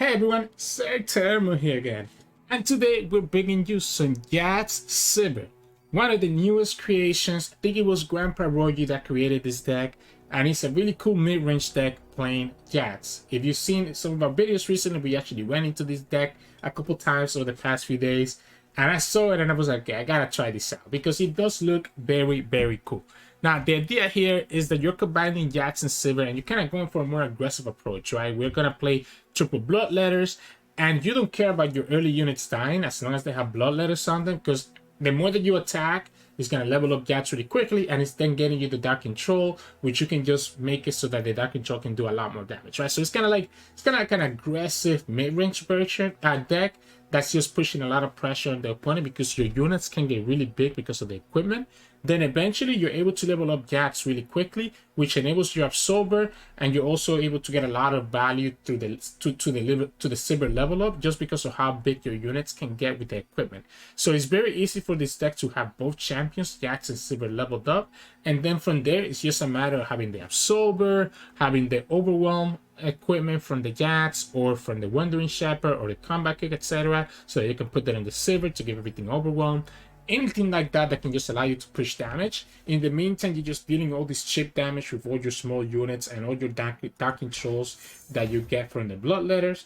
Hey everyone, Sirturmund here again, and today we're bringing you some Jax Sivir, one of the newest creations. I think it was Grandpa Rogi that created this deck, and it's a really cool mid-range deck playing Jax. If you've seen some of our videos recently, we actually went into this deck a couple times over the past few days, and I saw it and I was like, okay, I gotta try this out because it does look very cool. Now, the idea here is that you're combining Jax and Sivir, and you're kind of going for a more aggressive approach, right? We're going to play triple bloodletters, and you don't care about your early units dying as long as they have bloodletters on them, because the more that you attack, it's going to level up Jax really quickly, and it's then getting you the Dark Control, which you can just make it so that the Dark Control can do a lot more damage, right? So it's kind of like an aggressive mid-range version deck that's just pushing a lot of pressure on the opponent because your units can get really big because of the equipment. Then eventually you're able to level up Jax really quickly, which enables your Absorber, and you're also able to get a lot of value to the Sivir level up just because of how big your units can get with the equipment. So it's very easy for this deck to have both champions, Jax and Sivir, leveled up, and then from there it's just a matter of having the Absorber, having the Overwhelm equipment from the Jax or from the Wandering Shepherd or the Combat Kick, etc., so that you can put that on the Sivir to give everything Overwhelm. Anything like that can just allow you to push damage. In the meantime, you're just dealing all this chip damage with all your small units and all your dark controls that you get from the bloodletters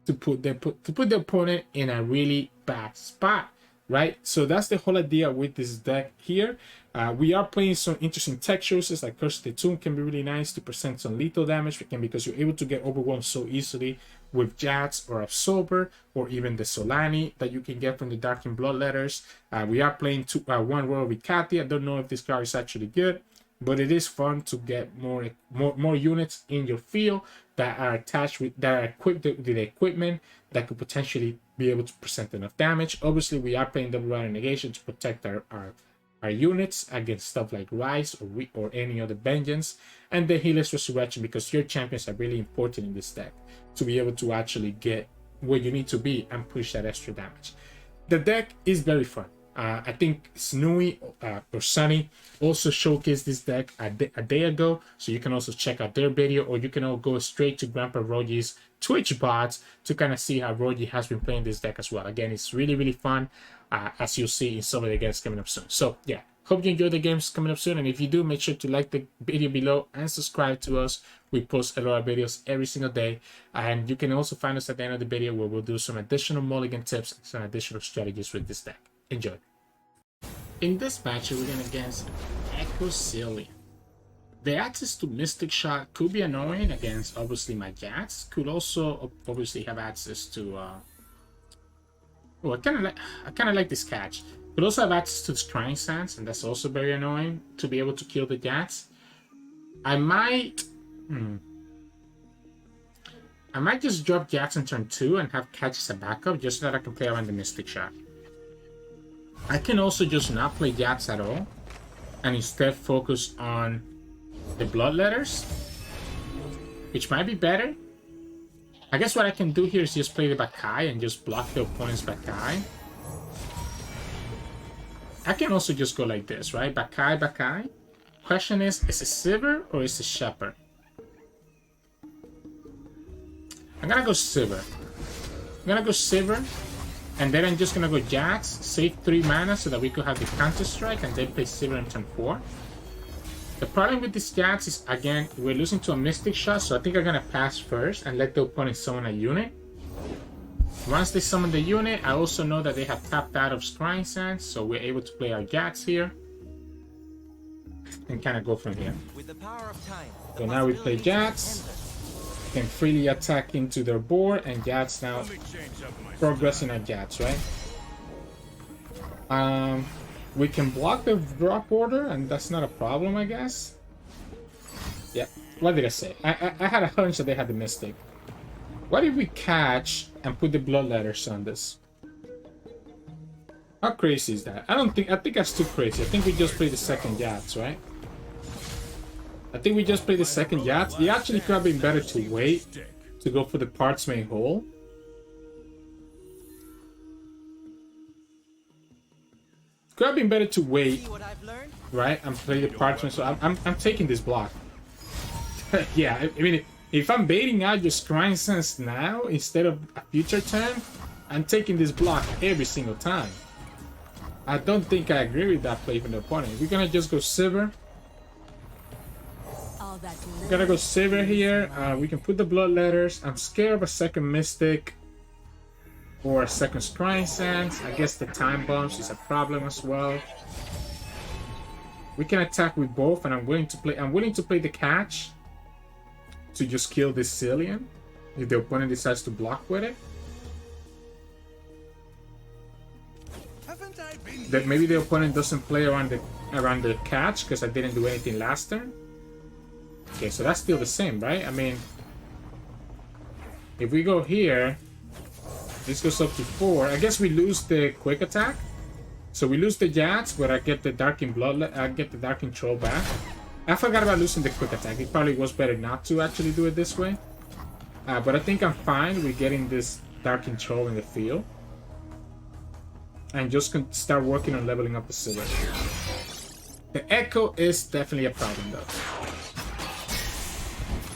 to put the opponent in a really bad spot, right? So that's the whole idea with this deck here. We are playing some interesting tech choices, like Curse of the Tomb can be really nice to present some lethal damage because you're able to get overwhelmed so easily with Jax or Absorber, or even the Solani that you can get from the Darkened Bloodletters. We are playing one Royal Vicati. I don't know if this card is actually good, but it is fun to get more units in your field that are equipped with the equipment that could potentially be able to present enough damage. Obviously, we are playing Double Rider Negation to protect our units against stuff like Ryze or any other Vengeance, and the Healer's Resurrection, because your champions are really important in this deck to be able to actually get where you need to be and push that extra damage. The deck is very fun. I think Snooey or Sunny also showcased this deck a day ago, so you can also check out their video, or you can all go straight to Grandpa Rogi's Twitch bots to kind of see how Rogi has been playing this deck as well. Again, it's really fun, as you'll see in some of the games coming up soon. So yeah, hope you enjoy the games coming up soon, and if you do, make sure to like the video below and subscribe to us. We post a lot of videos every single day, and you can also find us at the end of the video where we'll do some additional mulligan tips and some additional strategies with this deck. Enjoy. In this match, we're going against Ekko Zilean. The access to Mystic Shot could be annoying against obviously my Jax. Could also obviously have access to I kind of like this catch. Could also have access to the Scrying Sands, and that's also very annoying to be able to kill the Jax. I might just drop Jax on turn 2 and have catch as a backup just so that I can play around the Mystic Shot. I can also just not play Jax at all and instead focus on the Bloodletters, which might be better. I guess what I can do here is just play the Bakai and just block the opponent's Bakai. I can also just go like this, right? Bakai. Question is it Sivir or is it Shepherd? I'm gonna go Sivir. And then I'm just gonna go Jax, save 3 mana so that we could have the Counter Strike, and then play Sivir on turn 4. The problem with this Jax is, again, we're losing to a Mystic Shot, so I think I'm gonna pass first and let the opponent summon a unit. Once they summon the unit, I also know that they have tapped out of Scrying Sands, so we're able to play our Jax here and kind of go from here. So now we play Jax, can freely attack into their board, and Jax now progressing at Jax, right? We can block the drop order, and that's not a problem, I guess. Yeah, what did I say? I had a hunch that they had the Mystic. What if we catch and put the Bloodletters on this? How crazy is that? I think that's too crazy. I think we just play the second Jax, right? I think we just played the second Jax. It actually could have been better to wait to go for the Parts Main Hole. Could have been better to wait, right, and play the Parchment. So I'm taking this block. Yeah, I mean, If I'm baiting out your Scrying Sense now instead of a future turn, I'm taking this block every single time. I don't think I agree with that play from the opponent. We're gonna just go Sivir. We're gonna go Sivir here. We can put the Blood Letters. I'm scared of a second Mystic or a second Scrying Sense. I guess the time bombs is a problem as well. We can attack with both, and I'm willing to play the catch to just kill this Zilean if the opponent decides to block with it. That maybe the opponent doesn't play around the catch because I didn't do anything last turn. Okay, so that's still the same, right? I mean, if we go here, this goes up to 4. I guess we lose the quick attack. So we lose the Jax, but I get the Darkened Troll back. I forgot about losing the quick attack. It probably was better not to actually do it this way. But I think I'm fine with getting this Darkened Troll in the field. And just start working on leveling up the Sivir. The Ekko is definitely a problem though.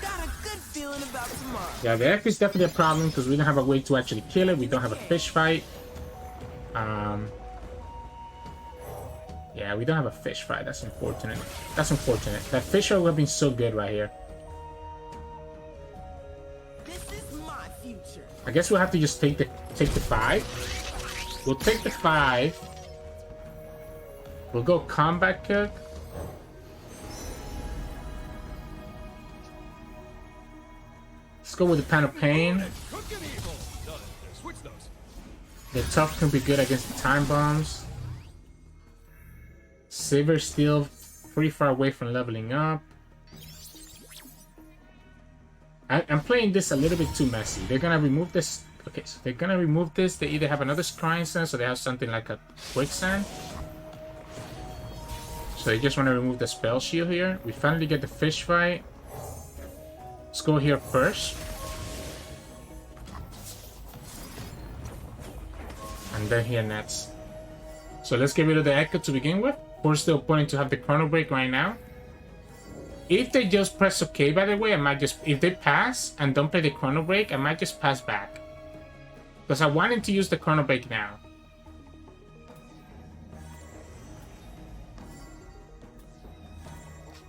Got a good feeling about tomorrow. Yeah, the Ekko is definitely a problem because we don't have a way to actually kill it. We don't have a fish fight. Yeah, we don't have a fish fight. That's unfortunate. That's unfortunate. That fish fight would have been so good right here. This is my future. I guess we'll have to just take the 5. We'll take the 5. We'll go Combat Cook. Let's go with the Pan of Pain. The Tough can be good against the Time Bombs. Sivir still pretty far away from leveling up. I'm playing this a little bit too messy. They're gonna remove this. Okay, so they're gonna remove this. They either have another Scrying Sense or they have something like a Quicksand. So they just want to remove the Spell Shield here. We finally get the fish fight. Let's go here first. And then here next. So let's get rid of the Ekko to begin with. Force the opponent to have the Chrono Break right now. If they just press OK, by the way, I might just... If they pass and don't play the Chrono Break, I might just pass back. Because I wanted to use the Chrono Break now.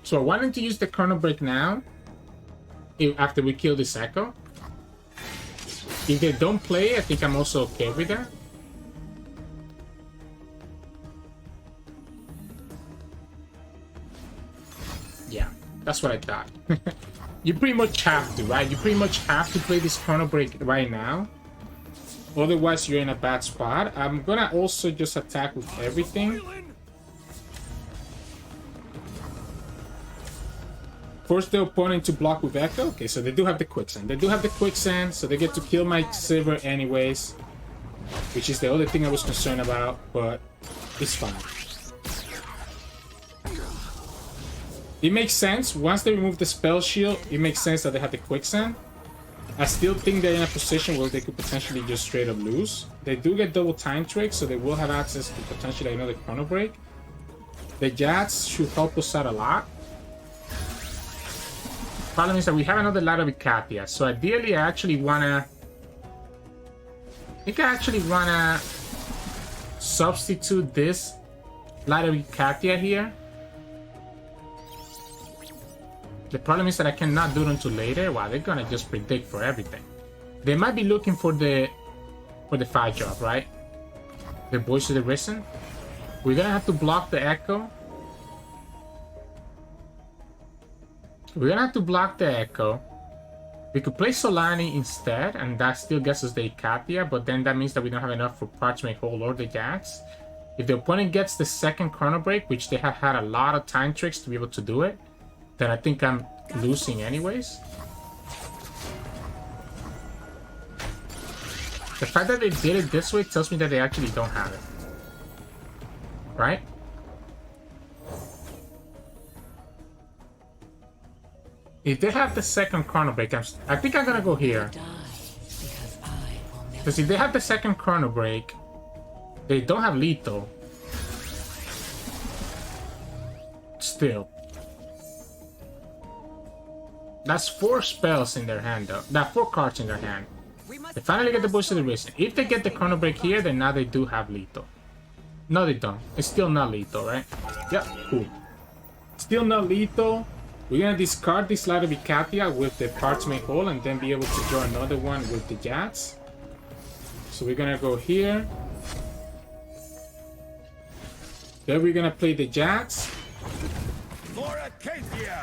So I wanted to use the Chrono Break now. After we kill this Ekko. If they don't play, I think I'm also okay with that. Yeah, that's what I thought. You pretty much have to, right? You pretty much have to play this Chrono Break right now. Otherwise, you're in a bad spot. I'm gonna also just attack with everything. Force the opponent to block with Ekko. Okay, so they do have the Quicksand. They do have the Quicksand, so they get to kill my Sivir anyways. Which is the other thing I was concerned about, but it's fine. It makes sense. Once they remove the Spell Shield, it makes sense that they have the Quicksand. I still think they're in a position where they could potentially just straight up lose. They do get double Time Trick, so they will have access to potentially another Chrono Break. The Jax should help us out a lot. Problem is that we have another ladder with Katia, so ideally I actually wanna... I think I actually wanna substitute this ladder with Katia here. The problem is that I cannot do it until later. Wow, they're gonna just predict for everything. They might be looking for the 5-drop, right? The Voice of the Risen. We're gonna have to block the Ekko. We're gonna have to block the Ekko. We could play Solani instead, and that still gets us the Katia, but then that means that we don't have enough for Parchment Hole or the Jax. If the opponent gets the second Chrono Break, which they have had a lot of time tricks to be able to do it, then I think I'm losing anyways. The fact that they did it this way tells me that they actually don't have it. Right? If they have the second Chrono Break, I think I'm gonna go here. Because if they have the second Chrono Break, they don't have lethal. Still. That's 4 spells in their hand, though. That 4 cards in their hand. They finally get the Voice of the Risen. If they get the Chrono Break here, then now they do have lethal. No, they don't. It's still not lethal, right? Yeah, cool. Still not lethal. We're gonna discard this Light of Icathia with the Parchment Hole and then be able to draw another one with the Jax. So we're gonna go here. Then we're gonna play the Jax.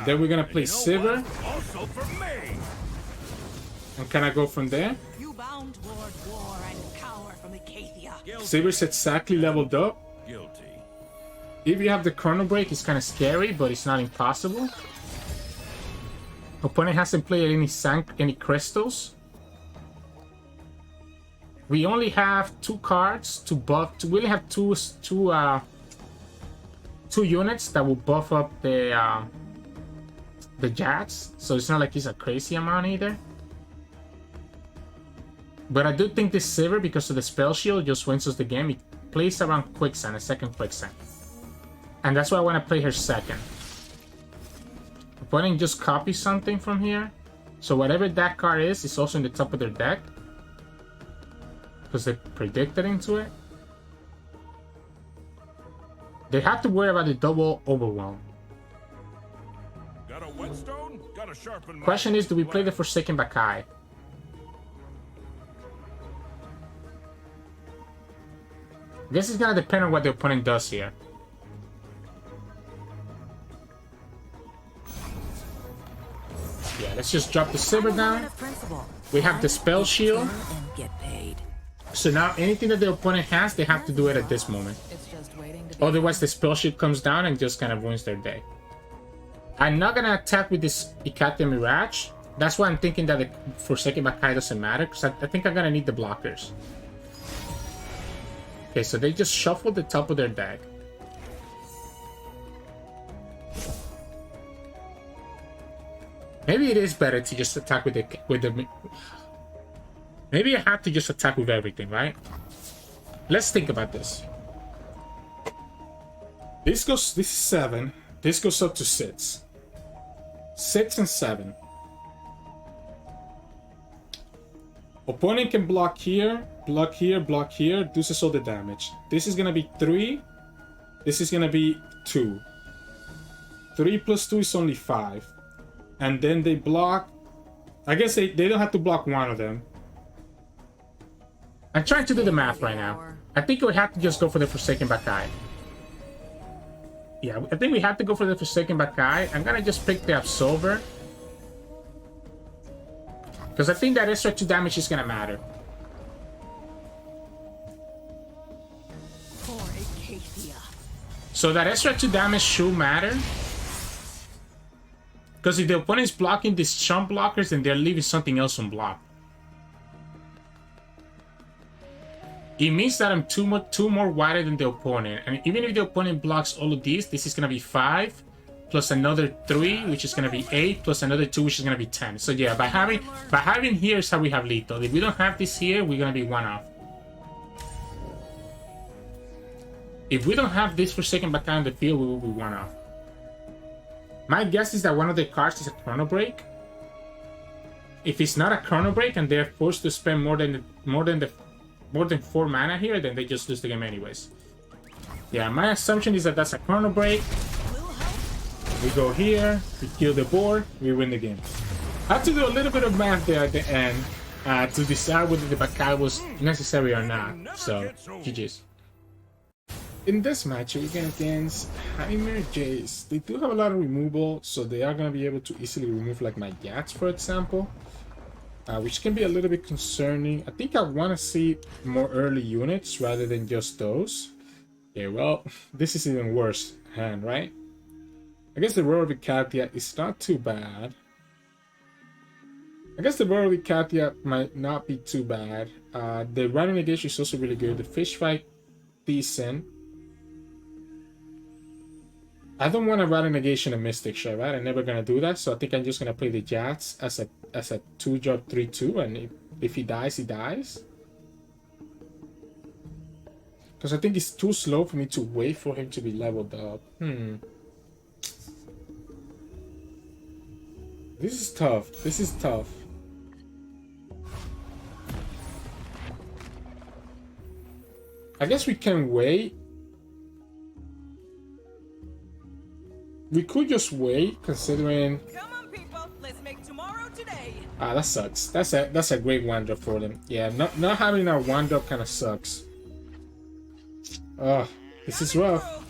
Then we're gonna play Sivir. Also for me. And can I go from there? You bound toward war and cower from Acacia. Sivir's exactly leveled up. Guilty. If you have the Chrono Break, it's kind of scary, but it's not impossible. Opponent hasn't played any crystals. We only have 2 cards to buff. We only have two units that will buff up the Jax, so it's not like it's a crazy amount either. But I do think this Sivir, because of the spell shield, just wins us the game. It plays around Quicksand, a second Quicksand. And that's why I want to play her second. Opponent just copy something from here. So whatever that card is, it's also in the top of their deck. Because they predicted into it. They have to worry about the double overwhelm. Got a whetstone? Got a sharpened Question is, do we play the Forsaken Bakai? I guess it's gonna depend on what the opponent does here. Yeah, let's just drop the Sivir down. We have the spell shield. So now anything that the opponent has, they have to do it at this moment. Otherwise the spell shield comes down and just kind of ruins their day. I'm not gonna attack with this Icathia Mirage. That's why I'm thinking that the Forsaken Bakai doesn't matter, because I think I'm gonna need the blockers. Okay, so they just shuffled the top of their deck. Maybe it is better to just attack with the maybe I have to just attack with everything, right? Let's think about this. This is 7. This goes up to 6. 6 and 7. Opponent can block here, block here, block here. This is all the damage. This is gonna be 3. This is gonna be 2. 3 plus 2 is only 5. And then they block. I guess they don't have to block one of them. I'm trying to do the math right now. I think we have to just go for the Forsaken Bakai. Yeah, I think we have to go for the Forsaken Bakai. I'm gonna just pick the Absolver. Because I think that extra 2 damage is gonna matter. So that extra 2 damage should matter. Because if the opponent is blocking these chump blockers, then they're leaving something else unblocked. It means that I'm two more wider than the opponent. And even if the opponent blocks all of these, this is going to be 5. Plus another 3, which is going to be 8. Plus another 2, which is going to be 10. So yeah, by having here is how we have lethal. If we don't have this here, we're going to be 1 off. If we don't have this Forsaken Bakai on the field, we will be 1 off. My guess is that one of the cards is a Chrono Break. If it's not a Chrono Break and they're forced to spend more than 4 mana here, then they just lose the game anyways. Yeah, my assumption is that that's a Chrono Break. We go here, we kill the board, we win the game. I have to do a little bit of math there at the end to decide whether the Bakai was necessary or not. So, GG's. In this match, we're going against Heimerdinger Jayce. They do have a lot of removal, so they are going to be able to easily remove like my Jax, for example. Which can be a little bit concerning. I think I want to see more early units rather than just those. Okay, well, this is even worse hand, right? I guess the Roar of Icathia is not too bad. I guess the Roar of Icathia might not be too bad. The Ryze Ionia is also really good. The Fish Fight, decent. I don't want to Ryze Negation a Mystic Shard, right? I'm never gonna do that, so I think I'm just gonna play the Jax as a 2-drop 3/2, and if he dies, he dies. Because I think it's too slow for me to wait for him to be leveled up. This is tough. This is tough. I guess we can wait. We could just wait, considering. Come on, people. Let's make tomorrow today. Ah, that sucks. That's a great one drop for them. Yeah, not having our one drop kind of sucks. Oh, this is rough.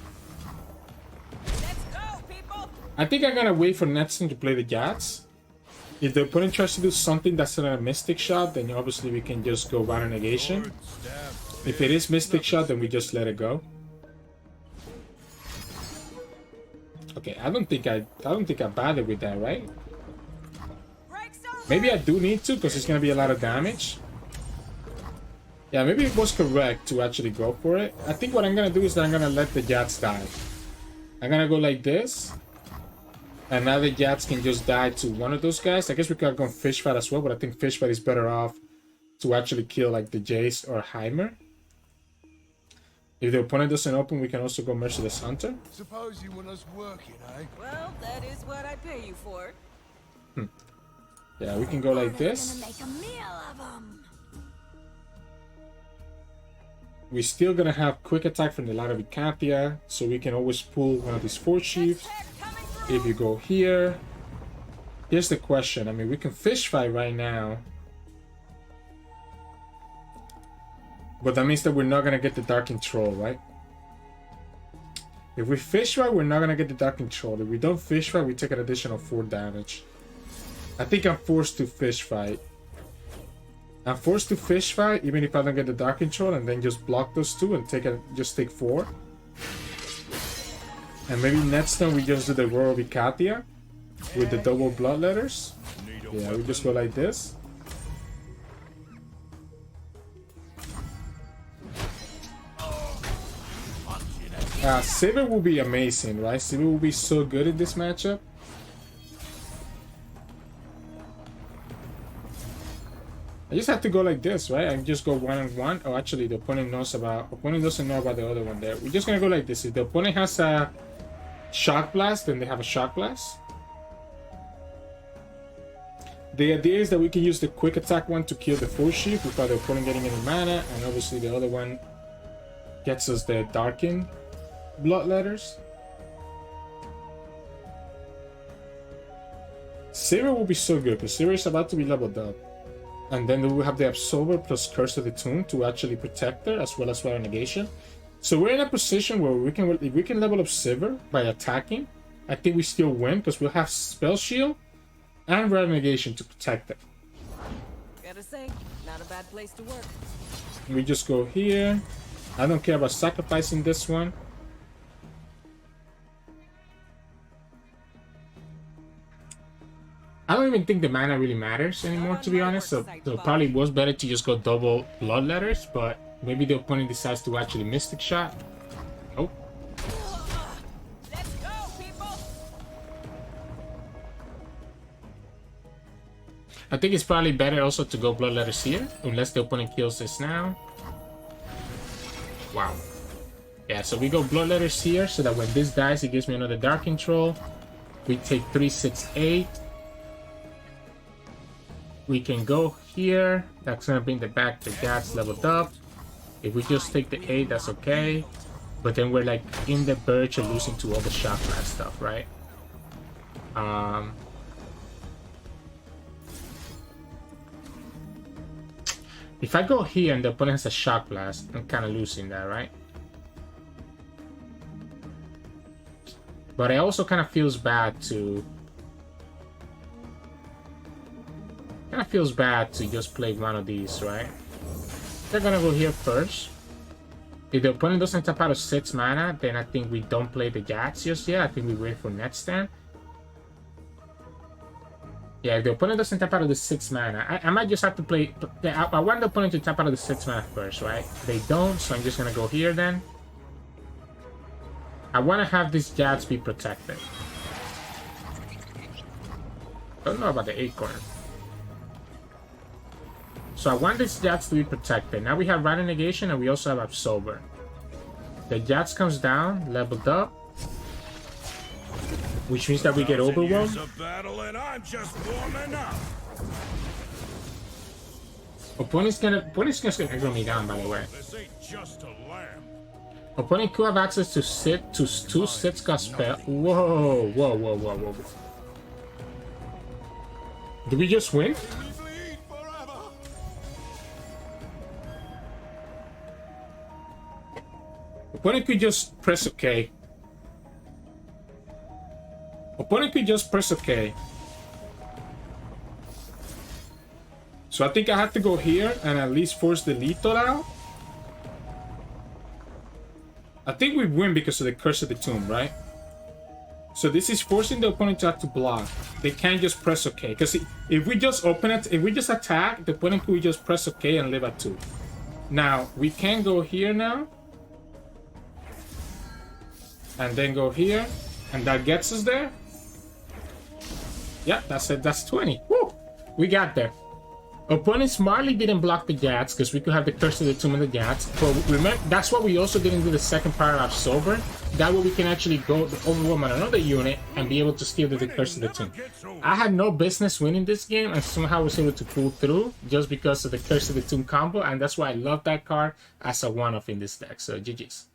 Let's go, people. I think I'm gonna wait for Netson to play the Jax. If the opponent tries to do something that's not a Mystic Shot, then obviously we can just go Rune Negation. If it is Mystic Shot, then we just let it go. Okay, I don't think I bothered with that, right? Maybe I do need to, because it's gonna be a lot of damage. Yeah, maybe it was correct to actually go for it. I think what I'm gonna do is that I'm gonna let the Jax die. I'm gonna go like this. And now the Jax can just die to one of those guys. I guess we could have gone Fish Fight as well, but I think Fish Fight is better off to actually kill like the Jayce or Heimer. If the opponent doesn't open, we can also go Merciless Hunter. Suppose you want us working, eh? Well, that is what I pay you for. Yeah, we can go like this. Gonna make a meal of 'em. We're still gonna have quick attack from the Light of Icathia, so we can always pull one of these Force Sheaves. If you go here, here's the question. I mean, we can Fish Fight right now, but that means that we're not gonna get the Dark Control, right? If we Fish Fight, we're not gonna get the Dark Control. If we don't Fish Fight, we take an additional 4 damage. I think I'm forced to Fish Fight. I'm forced to Fish Fight, even if I don't get the Dark Control, and then just block those 2 and just take 4. And maybe next time we just do the Roar of Icathia with the double Bloodletters. Yeah, we just go like this. Sivir will be amazing, right? Sivir will be so good in this matchup. I just have to go like this, right? I just go 1-on-1. Oh, actually, the opponent doesn't know about the other one there. We're just gonna go like this. If the opponent has a Shock Blast, then they have a Shock Blast. The idea is that we can use the quick attack one to kill the Force Sheath without the opponent getting any mana, and obviously the other one gets us the Darkened Bloodletters. Sivir will be so good because Sivir is about to be leveled up. And then we will have the Absolver plus Curse of the Tomb to actually protect her, as well as Rune Negation. So we're in a position where if we can level up Sivir by attacking, I think we still win because we'll have Spell Shield and Rune Negation to protect it. Gotta say, not a bad place to work. We just go here. I don't care about sacrificing this one. I don't even think the mana really matters anymore, to be honest. So it probably was better to just go double Bloodletters, but maybe the opponent decides to actually Mystic Shot. Oh. Let's go, people. I think it's probably better also to go Bloodletters here, unless the opponent kills this now. Wow. Yeah, so we go Bloodletters here, so that when this dies, it gives me another Dark Control. We take 3, 6, 8. We can go here. That's gonna bring the Jax leveled up. If we just take the 8, that's okay. But then we're like in the verge of losing to all the Shock Blast stuff, right? If I go here and the opponent has a Shock Blast, I'm kind of losing that, right? But it also kind of feels bad to... Kind of feels bad to just play one of these, right? They're gonna go here first. If the opponent doesn't tap out of 6 mana, then I think we don't play the Jax just yet. I think we wait for next stand. Yeah, if the opponent doesn't tap out of the 6 mana, I might just have to play... I want the opponent to tap out of the 6 mana first, right? They don't, so I'm just gonna go here then. I want to have this Jax be protected. Don't know about the Acorn. So I want this Jax to be protected. Now we have Rune Negation and we also have Absolver. The Jax comes down, leveled up. which means that we get 1,000 overwhelmed. years of battle and I'm just warming up. Opponent's gonna aggro me down, by the way. This ain't just a lamb. Opponent could have access to two sits got spell. Whoa, whoa, whoa, whoa, whoa. Did we just win? We bleed forever. Opponent could just press OK. Opponent could just press OK. So I think I have to go here and at least force the lethal out. I think we win because of the Curse of the Tomb, right? So this is forcing the opponent to have to block. They can't just press OK. Because if we just open it, if we just attack, the opponent could just press OK and live at 2. Now, we can go here now. And then go here. And that gets us there. Yeah, that's it. That's 20. Woo! We got there. Opponent smartly didn't block the Jats because we could have the Curse of the Tomb and the Jats. But remember, that's why we also didn't do the second paragraph sober. That way we can actually go overwhelm on another unit and be able to steal the Curse of the Tomb. I had no business winning this game and somehow was able to pull through just because of the Curse of the Tomb combo. And that's why I love that card as a one-off in this deck. So GG's.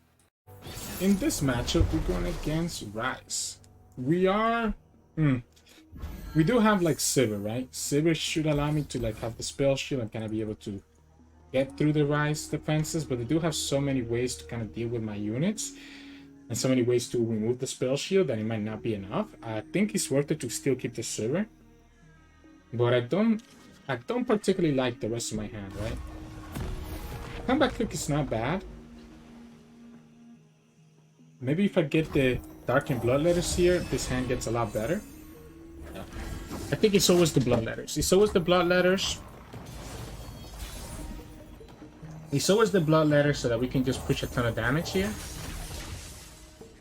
In this matchup, we're going against Ryze. We are... We do have like Sivir, right? Sivir should allow me to like have the spell shield and kind of be able to get through the Ryze defenses, but they do have so many ways to kind of deal with my units and so many ways to remove the spell shield that it might not be enough. I think it's worth it to still keep the Sivir, but I don't particularly like the rest of my hand, right? Combat Cook is not bad. Maybe if I get the Darkened Bloodletters here, this hand gets a lot better. I think it's always the Bloodletters. It's always the Bloodletters. It's always the Bloodletters so that we can just push a ton of damage here.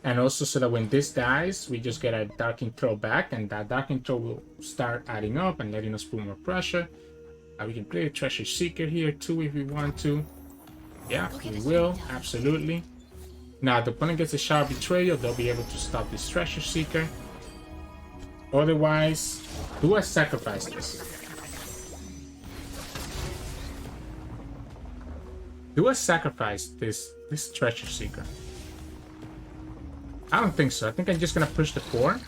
And also so that when this dies, we just get a Darkened Throw back, and that Darkened Throw will start adding up and letting us put more pressure. We can play a Treasure Seeker here too if we want to. Yeah, we will. Absolutely. Now, if the opponent gets a Shower Betrayal, they'll be able to stop this Treasure Seeker. Otherwise, do I sacrifice this? Do I sacrifice this Treasure Seeker? I don't think so. I think I'm just gonna push the 4.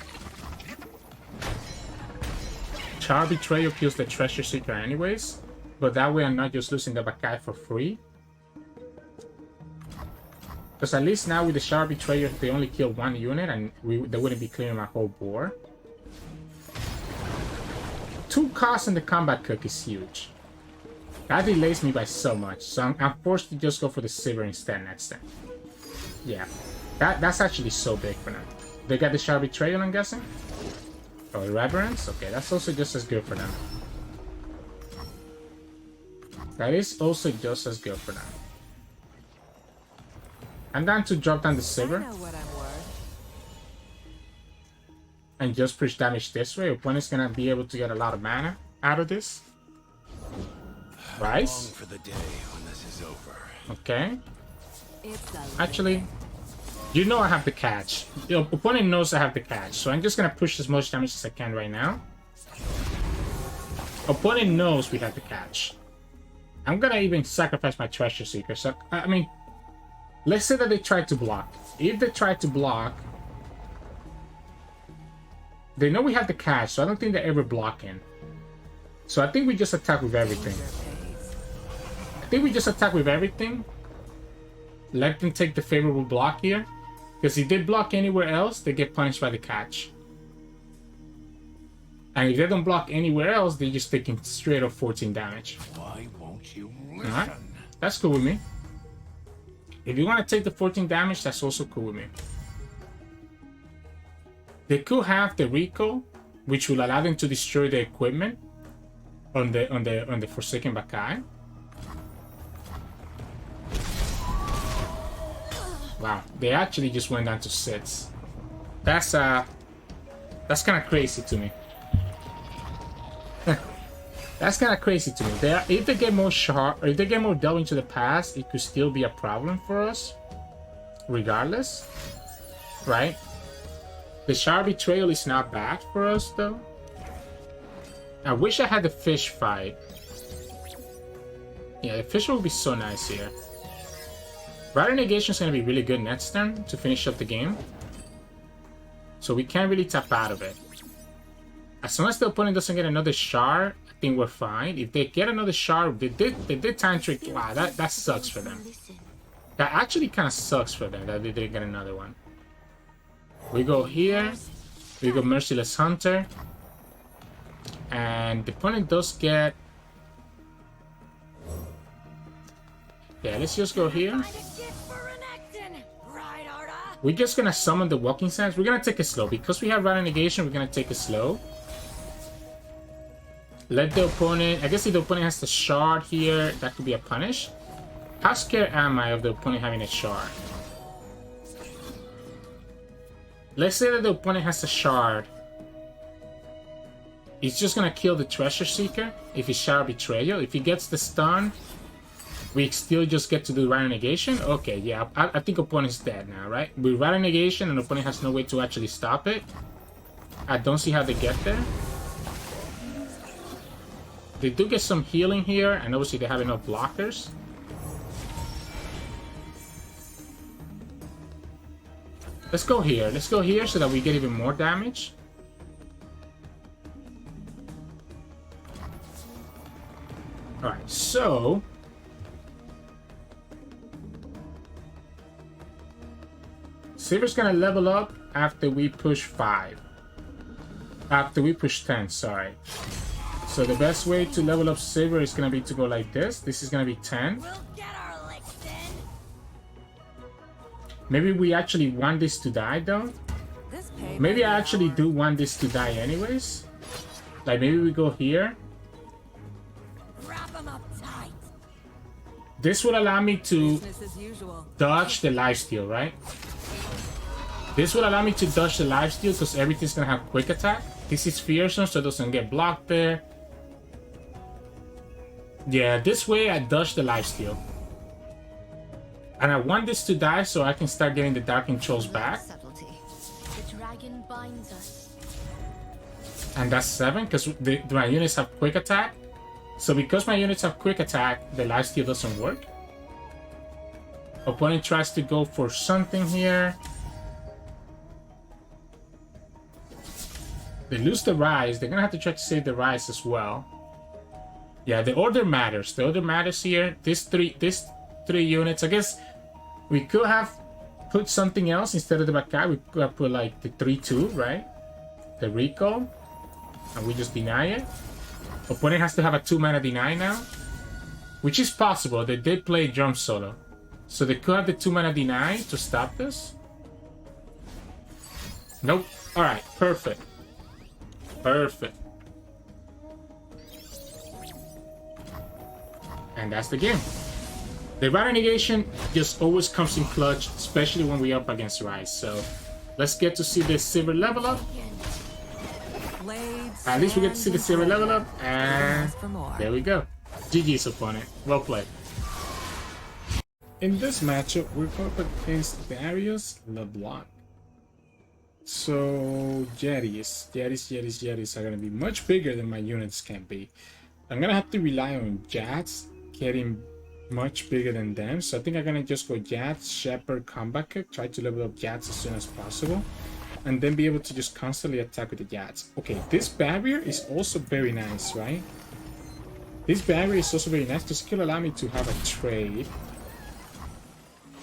Char Betrayal kills the Treasure Seeker anyways, but that way I'm not just losing the Bakai for free. Because at least now with the Shower Betrayer, they only kill 1 unit and they wouldn't be clearing my whole board. 2 costs in the Combat Cook is huge. That delays me by so much, so I'm forced to just go for the Sivir instead next time. Yeah, that's actually so big for them. They got the Shower Betrayal, I'm guessing? Or Reverence? Okay, that's also just as good for them. That is also just as good for them. I'm down to drop down the Sivir and just push damage this way. Opponent's gonna be able to get a lot of mana out of this. Ryze. For the day when this is over. Okay. Actually, you know I have the catch. The opponent knows I have the catch, so I'm just gonna push as much damage as I can right now. Opponent knows we have the catch. I'm gonna even sacrifice my Treasure Seeker. So I mean, let's say that they try to block. If they try to block, they know we have the catch, so I don't think they're ever blocking. So I think we just attack with everything. Let them take the favorable block here. Because if they block anywhere else, they get punished by the catch. And if they don't block anywhere else, they're just taking straight up 14 damage. Why won't you listen? Alright, that's cool with me. If you want to take the 14 damage, that's also cool with me. They could have the Recall, which will allow them to destroy the equipment on the Forsaken Bakai. Wow, they actually just went down to 6. That's kind of crazy to me. That's kind of crazy to me. If they get more sharp, or if they get more delve into the past, it could still be a problem for us, regardless, right? The Shower Betrayal is not bad for us, though. I wish I had the fish fight. Yeah, the fish would be so nice here. Rider Negation is going to be really good next turn to finish up the game. So we can't really tap out of it. As long as the opponent doesn't get another shard, I think we're fine. If they get another shard, they did Tantric. Wow, that sucks for them. That actually kind of sucks for them that they didn't get another one. We go here. We go Merciless Hunter. And the opponent does get... Yeah, let's just go here. We're just gonna summon the Walking Sands. We're gonna take it slow. Because we have Rider Negation, we're gonna take it slow. Let the opponent... I guess if the opponent has the shard here, that could be a punish. How scared am I of the opponent having a shard? Let's say that the opponent has a shard. He's just gonna kill the Treasure Seeker if he Shower Betrayal. If he gets the stun, we still just get to do Rider Negation? Okay, yeah, I think opponent's dead now, right? With Rider Negation and opponent has no way to actually stop it. I don't see how they get there. They do get some healing here, and obviously they have enough blockers. Let's go here. Let's go here so that we get even more damage. Alright, so... Sivir's gonna level up after we push 5. After we push 10, sorry. So the best way to level up Sivir is gonna be to go like this. This is gonna be 10. We'll get our licks in. Maybe we actually want this to die though. Maybe I actually do want this to die anyways. Like maybe we go here. Wrap 'em up tight. This will allow me to dodge the lifesteal, right? This will allow me to dodge the lifesteal because everything's gonna have quick attack. This is fearsome, so it doesn't get blocked there. Yeah, this way I dodge the lifesteal. And I want this to die so I can start getting the Dark Controls back. The dragon binds us. And that's 7 because my units have quick attack. So because my units have quick attack, the lifesteal doesn't work. Opponent tries to go for something here. They lose the Ryze. They're gonna have to try to save the Ryze as well. Yeah, the order matters. The order matters here. These three units. I guess we could have put something else instead of the Bakai. We could have put like the 3-2, right? The recall. And we just deny it. Opponent has to have a 2-mana deny now. Which is possible. They did play Drum Solo. So they could have the 2-mana deny to stop this. Nope. Alright, perfect. Perfect. And that's the game. The Rider Negation just always comes in clutch, especially when we're up against Ryze. So let's get to see the Sivir level up. At least we get to see the Sivir level up. And there we go. GG's opponent. Well played. In this matchup, we're up against Darius LeBlanc. So Yetis are gonna be much bigger than my units can be. I'm gonna have to rely on Jax getting much bigger than them. So I think I'm gonna just go Jax, Shepherd, Combat Cook, try to level up Jax as soon as possible, and then be able to just constantly attack with the Jax. Okay, this barrier is also very nice, right? This barrier is also very nice because it will allow me to have a trade.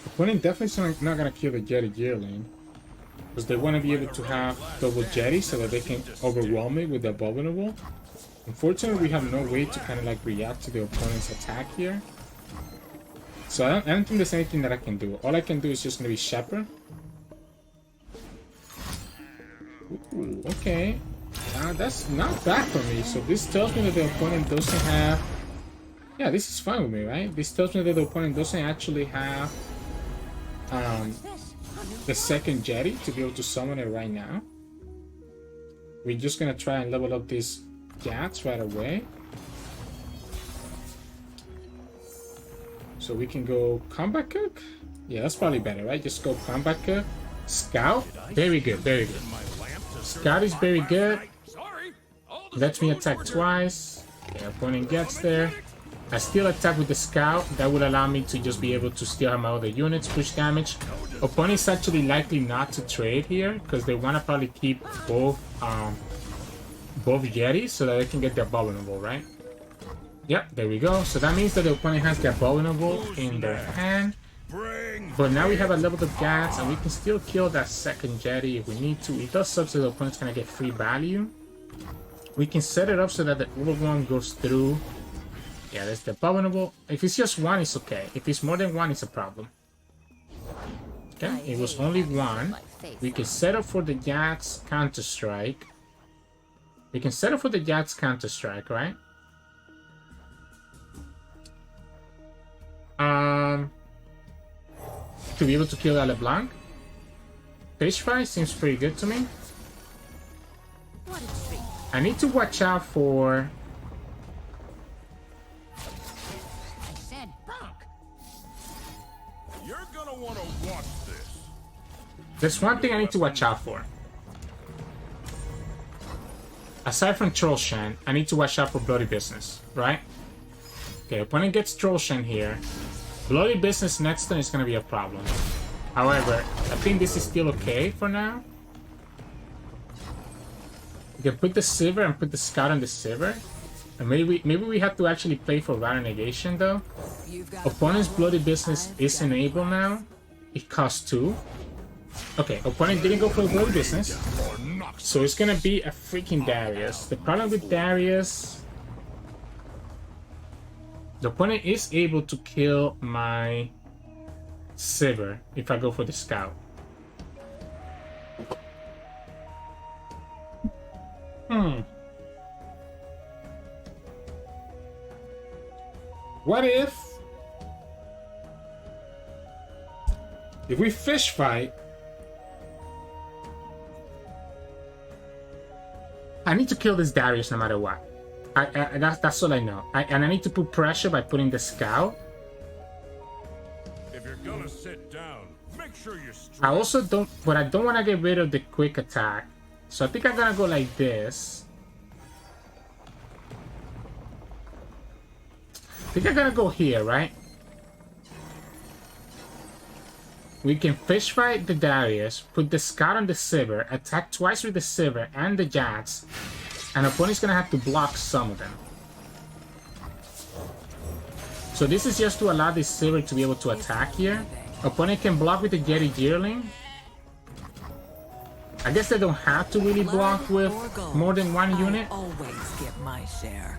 Opponent definitely not gonna kill the Jetty Yearling, because they want to be able to have double Jetty so that they can overwhelm me with their vulnerable. Unfortunately, we have no way to kind of like react to the opponent's attack here. So I don't think there's anything that I can do. All I can do is just going to be Shepherd. Ooh, okay. That's not bad for me. So this tells me that the opponent doesn't have... Yeah, this is fine with me, right? This tells me that the opponent doesn't actually have the second Jetty to be able to summon it right now. We're just gonna try and level up these Jats right away. So we can go Combat Cook. Yeah, that's probably better, right? Just go Combat Cook. Scout. Very good, very good. Scout is very good. Sorry. All the Lets me roads attack were dirty. twice. The opponent gets there. I still attack with the Scout. That would allow me to just be able to still have my other units push damage. Opponent's actually likely not to trade here because they want to probably keep both Yetis so that they can get their vulnerable, right? Yep, there we go. So that means that the opponent has their vulnerable in their hand. Bring. But now we have a leveled up Gats and we can still kill that second Jetty if we need to. It does suck so the opponent's gonna get free value. We can set it up so that the overwhelm goes through. Yeah, that's the vulnerable. If it's just one, it's okay. If it's more than one, it's a problem. Okay, it was only one. We can set up for the Jax Counter-Strike. We can set up for the Jax Counter-Strike, right? To be able to kill that LeBlanc. Fish fight seems pretty good to me. What a treat. I need to watch out for... I said bonk. You're gonna want to watch this. There's one thing I need to watch out for. Aside from Trollshan, I need to watch out for Bloody Business, right? Okay, opponent gets Trollshan here. Bloody Business next turn is going to be a problem. However, I think this is still okay for now. We can put the Sivir and put the Scout on the Sivir. And maybe we have to actually play for Rattle Negation though. Opponent's Bloody Business is enabled now. It costs 2. Okay, opponent didn't go for the Bloody Business. So it's gonna be a freaking Darius. The problem with Darius... The opponent is able to kill my Sivir if I go for the Scout. What if we fish fight? I need to kill this Darius no matter what. That's all I know. And I need to put pressure by putting the Scout. If you're gonna sit down, make sure you're straight. I also don't, but I don't want to get rid of the quick attack. So I think I'm gonna go like this. I think I'm gonna go here, right? We can fish fight the Darius, put the Scout on the Sivir, attack twice with the Sivir and the Jax, and opponent's gonna have to block some of them. So this is just to allow this Sivir to be able to attack here. Opponent can block with the Yeti Yearling. I guess they don't have to really block with more than one unit. Always get my share.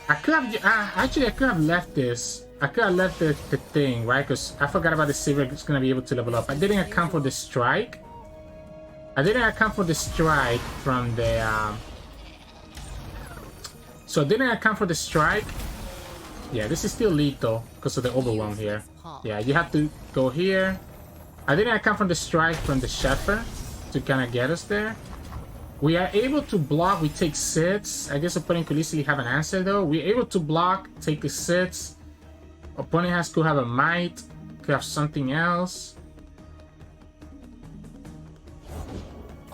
I could have actually I could have left this. I could have left the thing, right? Because I forgot about the Sivir is gonna be able to level up. I didn't account for the strike. I didn't account for the strike from the so I didn't account for the strike. Yeah, this is still lethal because of the overwhelm here. Yeah, you have to go here. I didn't account for the strike from the Shepherd to kind of get us there. We are able to block. We take 6. I guess opponent could easily have an answer though. We're able to block, take a 6. Opponent could have a might, could have something else.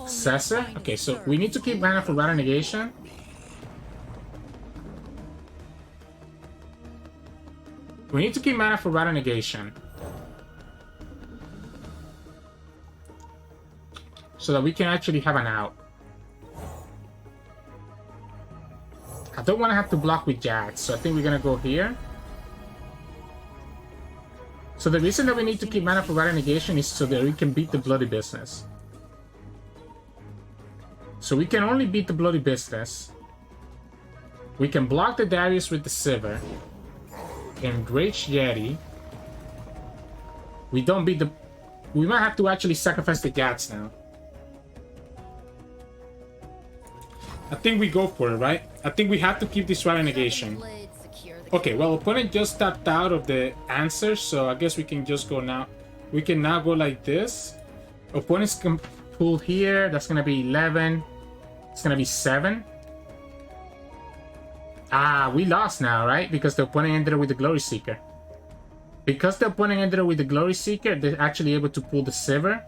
Cesar? Okay, so we need to keep mana for Rattle Negation. We need to keep mana for Rattle Negation. So that we can actually have an out. I don't want to have to block with Jax, so I think we're gonna go here. So the reason that we need to keep mana for Rattle Negation is so that we can beat the Bloody Business. So we can only beat the Bloody Business. We can block the Darius with the Sivir. Enrage Yeti. We don't beat the... We might have to actually sacrifice the Gats now. I think we go for it, right? I think we have to keep this Rattle Negation. Okay, well, opponent just tapped out of the answer, so I guess we can just go now. We can now go like this. Opponents can pull here. That's gonna be 11. It's gonna be 7. Ah, we lost now, right? Because the opponent ended up with the Glory Seeker. Because the opponent ended up with the Glory Seeker, they're actually able to pull the Sivir.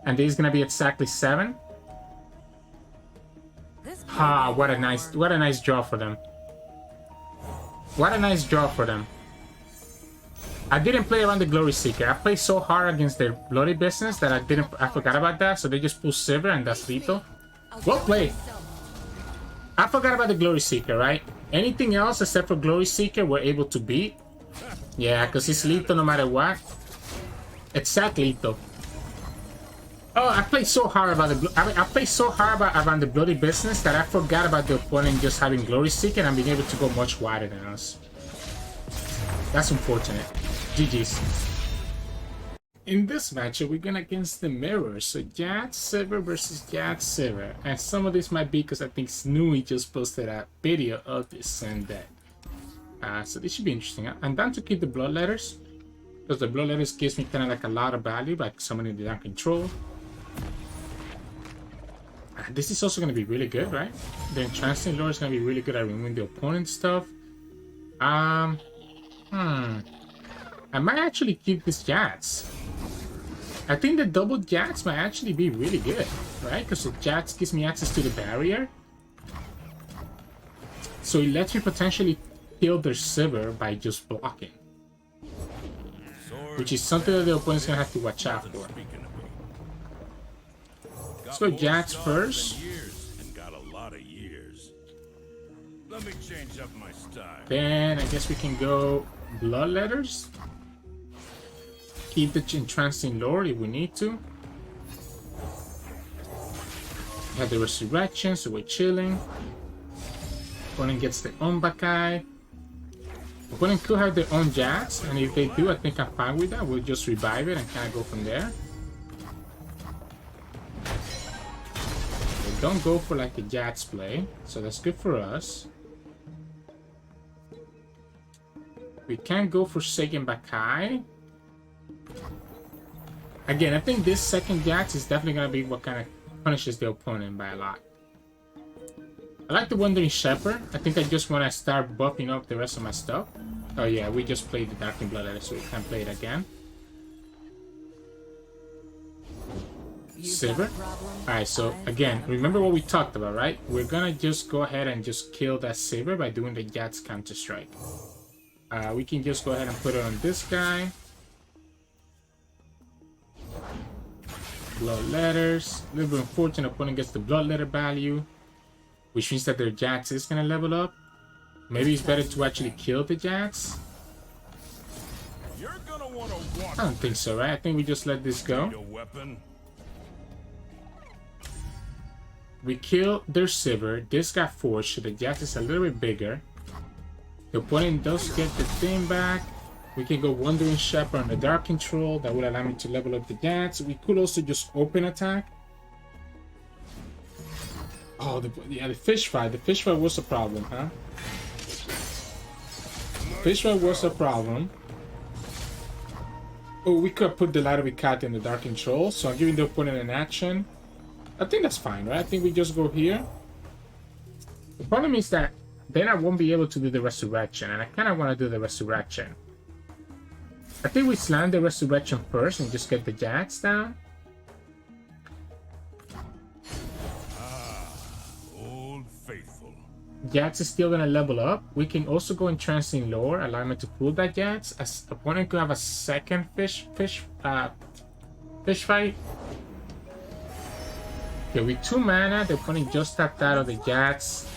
And this is gonna be exactly 7. Ah, what a nice draw for them. What a nice draw for them. I didn't play around the Glory Seeker. I played so hard against their bloody business that I forgot about that. So they just pull Sivir and that's lethal. Well played. I forgot about the Glory Seeker, right? Anything else except for Glory Seeker we're able to beat. Yeah, because it's lethal no matter what. It's sack lethal. Oh, I played so hard about I played so hard around the bloody business that I forgot about the opponent just having Glory Seeker and being able to go much wider than us. That's unfortunate. GG's. In this matchup, we're going against the Mirror. So Jax Sivir versus Jax Sivir. And some of this might be because I think Snooey just posted a video of this same deck. So this should be interesting. I'm down to keep the Bloodletters, because the Bloodletters gives me kind of like a lot of value by summoning the down control. This is also going to be really good, right? The Entrancing Lore is going to be really good at removing the opponent's stuff. I might actually keep this Jax. I think the double Jax might actually be really good, right? Because the Jax gives me access to the barrier. So it lets me potentially kill their Sivir by just blocking. Which is something that the opponent's going to have to watch out for. Let's go Jax first. Then I guess we can go Bloodletters. Keep the Entrancing Lore if we need to. We have the Resurrection, so we're chilling. Opponent gets their own Bakai. Opponent could have their own Jax, and if they do, I think I'm fine with that. We'll just revive it and kind of go from there. They don't go for like a Jax play, so that's good for us. We can go for Seigen Bakai. Again, I think this second Jax is definitely going to be what kind of punishes the opponent by a lot. I like the Wandering Shepherd. I think I just want to start buffing up the rest of my stuff. Oh yeah, we just played the Darkened Bloodletter, so we can't play it again. Sivir. Alright, so again, remember what we talked about, right? We're gonna just go ahead and just kill that Sivir by doing the Jax Counter Strike. We can just go ahead and put it on this guy. Bloodletters. A little bit unfortunate, opponent gets the Bloodletter value, which means that their Jax is gonna level up. Maybe it's better to actually kill the Jax. I don't think so, right? I think we just let this go. We kill their Sivir. This got forged, so the Jax is a little bit bigger. The opponent does get the thing back. We can go Wandering Shepherd on the Dark Control. That would allow me to level up the Jax. We could also just open attack. Oh, the fish fight. The fish fight was a problem, huh? Fish fight was a problem. Oh, we could put the Light of Cat in the Dark Control, so I'm giving the opponent an action. I think that's fine, right? I think we just go here. The problem is that then I won't be able to do the Resurrection, and I kind of want to do the Resurrection. I think we slam the Resurrection first and just get the Jax down. Jax is still gonna level up. We can also go Entrancing Lore, allowing me to pull that Jax. As opponent could have a second fish fight. Okay, with 2 mana, the opponent just tapped out of the Jax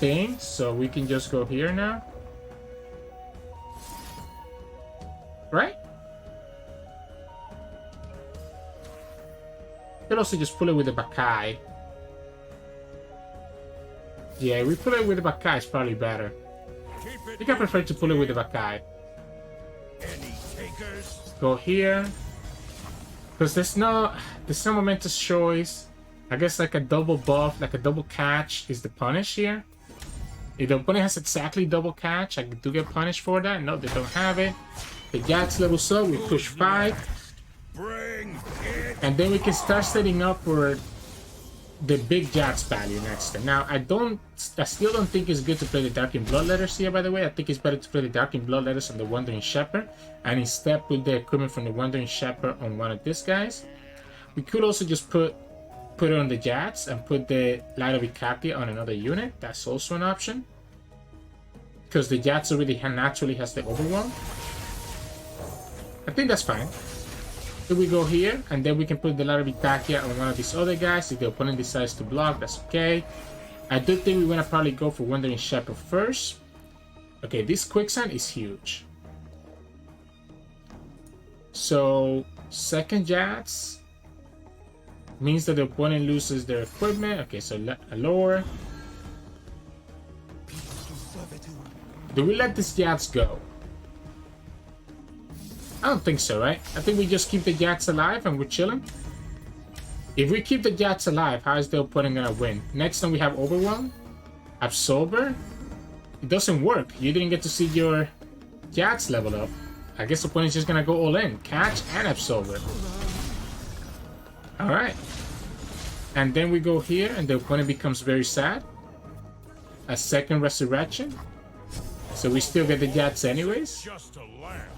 thing, so we can just go here now. Right? Could also just pull it with the Bakai. Yeah, we pull it with the Bakai is probably better. I think I prefer to pull it with the Bakai. Go here. Because there's no momentous choice. I guess like a double buff, like a double catch is the punish here. If the opponent has exactly double catch, I do get punished for that. No, they don't have it. The Jax levels up, we push 5. And then we can start setting up for the big Jax value next time. Now, I still don't think it's good to play the Darkened Bloodletters here, by the way. I think it's better to play the Darkened Bloodletters on the Wandering Shepherd, and instead put the equipment from the Wandering Shepherd on one of these guys. We could also just put it on the Jax and put the Light of Ikakia on another unit. That's also an option. Because the Jax already naturally has the Overwhelm. I think that's fine. Here we go here, and then we can put the Light of Ikakia on one of these other guys. If the opponent decides to block, that's okay. I do think we're going to probably go for Wandering Shepherd first. Okay, this Quicksand is huge. So, second Jax means that the opponent loses their equipment. Okay, so a lower. Do we let this Jax go? I don't think so, right? I think we just keep the Jax alive and we're chilling. If we keep the Jax alive, how is the opponent gonna win? Next time we have Overwhelm, Absorber. It doesn't work. You didn't get to see your Jax level up. I guess the opponent's just gonna go all in. Catch and Absorber. Alright. And then we go here and the opponent becomes very sad. A second Resurrection. So we still get the Jax anyways. Just a lamb.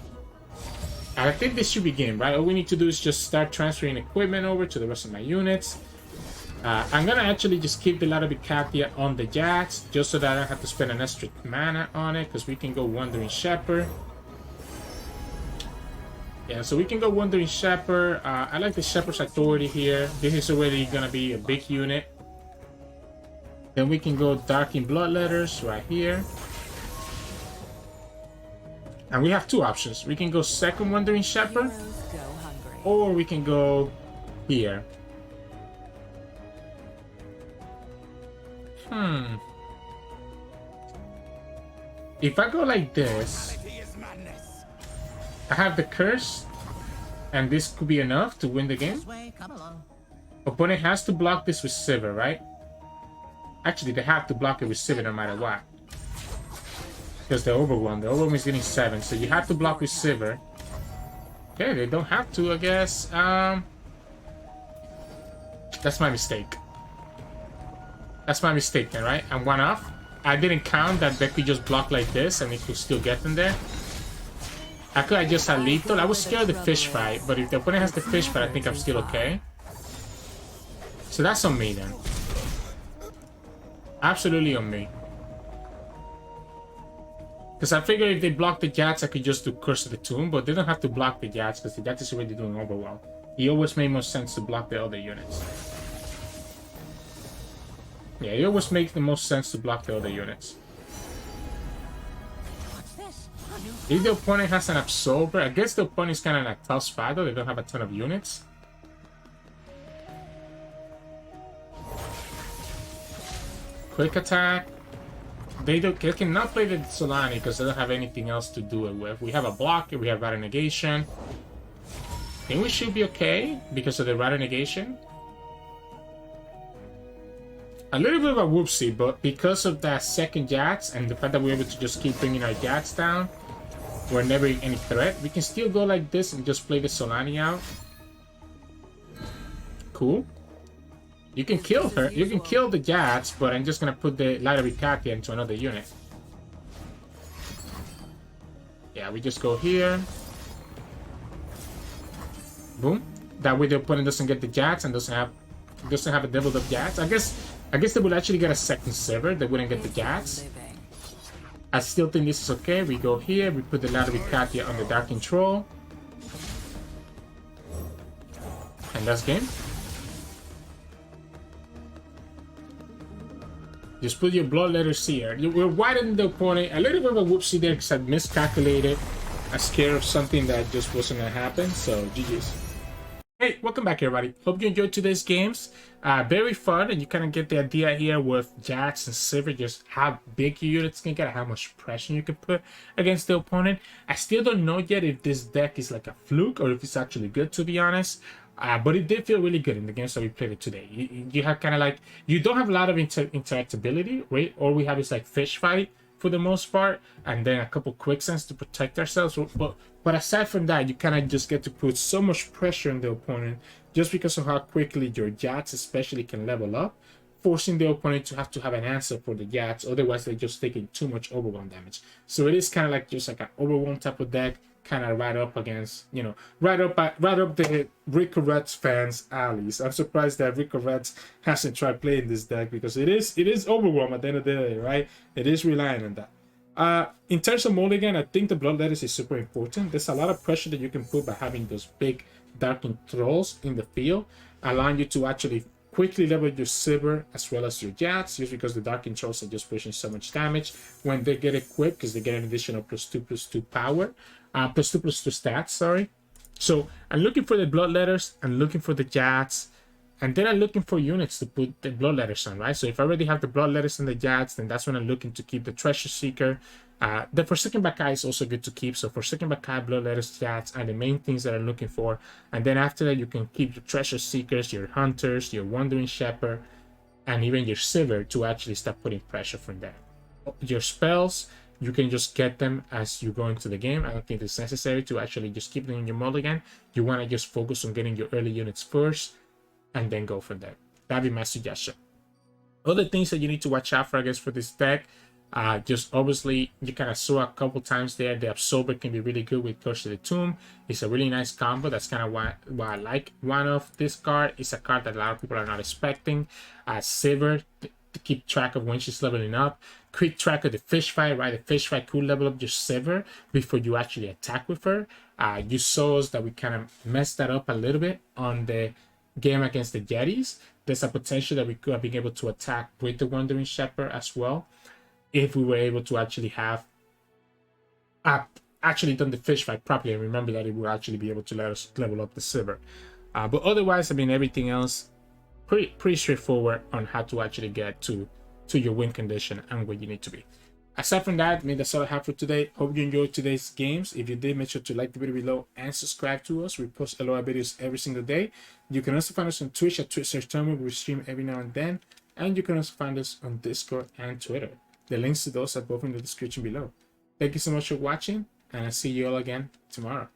I think this should be game, right? All we need to do is just start transferring equipment over to the rest of my units. I'm gonna actually just keep the Light of Ikakia on the Jax, just so that I don't have to spend an extra mana on it, because we can go Wandering Shepherd. Yeah, so we can go Wandering Shepherd. I like the Shepherd's Authority here. This is already gonna be a big unit. Then we can go Darking Bloodletters right here. And we have two options. We can go second Wandering Shepherd, or we can go here. If I go like this, I have the curse, and this could be enough to win the game. Opponent has to block this with Sivir, right? Actually, they have to block it with Sivir no matter what. Because the Overwhelm is getting 7, so you have to block with Sivir. Okay, they don't have to, I guess. That's my mistake. That's my mistake then, right? I'm one off. I didn't count that they could just block like this and it could still get them there. I could have just had lethal. I was scared of the fish fight, but if the opponent has the fish fight, I think I'm still okay. So that's on me then. Absolutely on me. Because I figured if they block the Jax, I could just do Curse of the Tomb, but they don't have to block the Jax because the Jax is already doing Overwhelm. It always made more sense to block the other units. Yeah, it always makes the most sense to block the other units. If the opponent has an Absorber, I guess the opponent is kind of like tough spot though, they don't have a ton of units. Quick attack. They cannot play the Solani because they don't have anything else to do it with. We have a block, we have Rattle Negation. I think we should be okay because of the Rattle Negation. A little bit of a whoopsie, but because of that second Jax and the fact that we're able to just keep bringing our Jax down, we're never any threat. We can still go like this and just play the Solani out. Cool. You can kill her. You can kill the Jax, but I'm just gonna put the Light of Ikakia into another unit. Yeah, we just go here. Boom. That way the opponent doesn't get the Jax and doesn't have a doubled up Jax. I guess they would actually get a second Sivir. They wouldn't get the Jax. I still think this is okay. We go here. We put the Light of Ikakia on the Dark Control. And that's game. Just put your Bloodletters here. We're widening the opponent. A little bit of a whoopsie there because I miscalculated. I was scared of something that just wasn't going to happen. So, GG's. Hey, welcome back everybody. Hope you enjoyed today's games. Very fun, and you kind of get the idea here with Jax and Sivir, just how big your units can get, how much pressure you can put against the opponent. I still don't know yet if this deck is like a fluke or if it's actually good, to be honest. But it did feel really good in the games that we played it today. You have kind of like, you don't have a lot of interactability, right? All we have is like fish fight for the most part, and then a couple quicksands to protect ourselves. But aside from that, you kind of just get to put so much pressure on the opponent just because of how quickly your Jax especially can level up, forcing the opponent to have an answer for the Jax. Otherwise, they're just taking too much Overwhelm damage. So it is kind of like just like an Overwhelm type of deck, kind of right up against, you know, right up the Rico Reds fans' alleys. I'm surprised that Rico Reds hasn't tried playing this deck, because it is overwhelm at the end of the day, right? It is relying on that. In terms of mulligan, I think the Bloodletters is super important. There's a lot of pressure that you can put by having those big Darkened Trolls in the field, allowing you to actually quickly level your Sivir as well as your Jax, just because the Darkened Trolls are just pushing so much damage when they get equipped, because they get an additional +2/+2 power, +2/+2 stats, sorry. So I'm looking for the Bloodletters, I'm looking for the Jax, and then I'm looking for units to put the Bloodletters on, right? So if I already have the Bloodletters and the Jax, then that's when I'm looking to keep the Treasure Seeker. The Forsaken Bakai is also good to keep. So Forsaken Bakai, Bloodletters, Jax are the main things that I'm looking for. And then after that, you can keep your Treasure Seekers, your Hunters, your Wandering Shepherd, and even your Sivir to actually start putting pressure from there. Your spells, you can just get them as you go into the game. I don't think it's necessary to actually just keep them in your mulligan. You want to just focus on getting your early units first, and then go from there. That'd be my suggestion. Other things that you need to watch out for, I guess, for this deck, just obviously you kind of saw a couple times there, the Absorber can be really good with Curse of the Tomb. It's a really nice combo. That's kind of why I like one of this card. It's a card that a lot of people are not expecting. Sivir, to keep track of when she's leveling up. Quick track of the fish fight, right? The fish fight could level up your Sivir before you actually attack with her. You saw us that we kind of messed that up a little bit on the game against the Yetis. There's a potential that we could have been able to attack with the Wandering Shepherd as well, if we were able to actually have actually done the fish fight properly, and remember that it would actually be able to let us level up the Sivir. But otherwise, I mean, everything else pretty straightforward on how to actually get to your win condition and where you need to be. Aside from that, I mean, that's all I have for today. Hope you enjoyed today's games. If you did, make sure to like the video below and subscribe to us. We post a lot of videos every single day. You can also find us on Twitch at Sirturmund. We stream every now and then. And you can also find us on Discord and Twitter. The links to those are both in the description below. Thank you so much for watching, and I'll see you all again tomorrow.